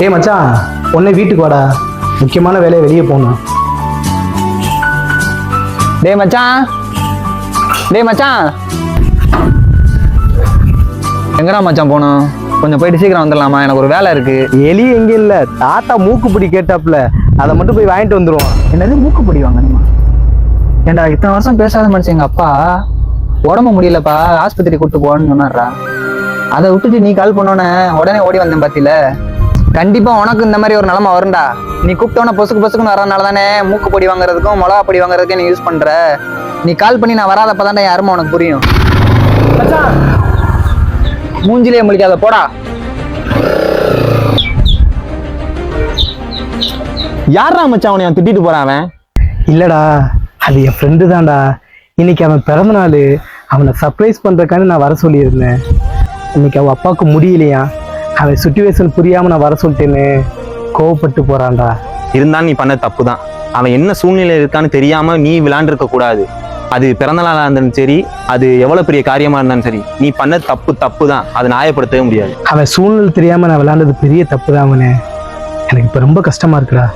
ஏய் மச்சான், உடனே வீட்டுக்கு வாடா, முக்கியமான வேலையை வெளியே போகணும். டேய் மச்சான், டேய் மச்சான், எங்கடா மச்சான் போகணும்? கொஞ்சம் போயிட்டு சீக்கிரம் வந்துடலாமா? எனக்கு ஒரு வேலை இருக்கு. எலி எங்க இல்ல, தாத்தா மூக்குப்பிடி கேட்டாப்ல, அதை மட்டும் போய் வாங்கிட்டு வந்துருவான். என்னது மூக்குப்பிடி வாங்கணுமா? ஏண்டா இத்தனை வருஷம் பேசாத மனுஷன் எங்க அப்பா உடம்பு முடியலப்பா ஆஸ்பத்திரி கூட்டு போன்னு சொன்னார்ரா. அதை விட்டுட்டு நீ கால் பண்ணோன்னே உடனே ஓடி வந்தேன் பாத்தியில. கண்டிப்பா உனக்கு இந்த மாதிரி ஒரு நிலைமை வரும்டா. நீ கூப்பிட்டோன்னே பொசுக்குன்னு வரனால தானே மூக்கு பொடி வாங்குறதுக்கும் மிளகா பொடி வாங்குறதுக்கும் நீ யூஸ் பண்ற. நீ கால் பண்ணி நான் வராதப்பதான்டா யாருமே உனக்கு புரியும். மூஞ்சிலே முழிக்காத போடா. யாரா மச்சான் அவனை திட்டிட்டு போறான்? அவன் இல்லடா, அது என் ஃப்ரெண்டு தான்டா. இன்னைக்கு அவன் பிறந்த நாள், அவனை சர்ப்ரைஸ் பண்றதுக்காண்டி நான் வர சொல்லியிருந்தேன். இன்னைக்கு அவன் அப்பாவுக்கு முடியலையா, அவன் சுச்சுவேஷன் புரியாம நான் வர சொல்லிட்டேன்னு கோவப்பட்டு போறான்டா. இருந்தாலும் நீ பண்ண தப்பு தான். அவன் என்ன சூழ்நிலை இருக்கான்னு தெரியாம நீ விளையாண்டுருக்க கூடாது. அது பிறந்த நாளா இருந்தாலும் சரி, அது எவ்வளவு பெரிய காரியமா இருந்தாலும் சரி, நீ பண்ண தப்பு தான். அதை நியாயப்படுத்தவே முடியாது. அவன் சூழ்நிலை தெரியாம நான் விளையாண்டது பெரிய தப்பு தான். அவனே எனக்கு இப்ப ரொம்ப கஷ்டமா இருக்குடா.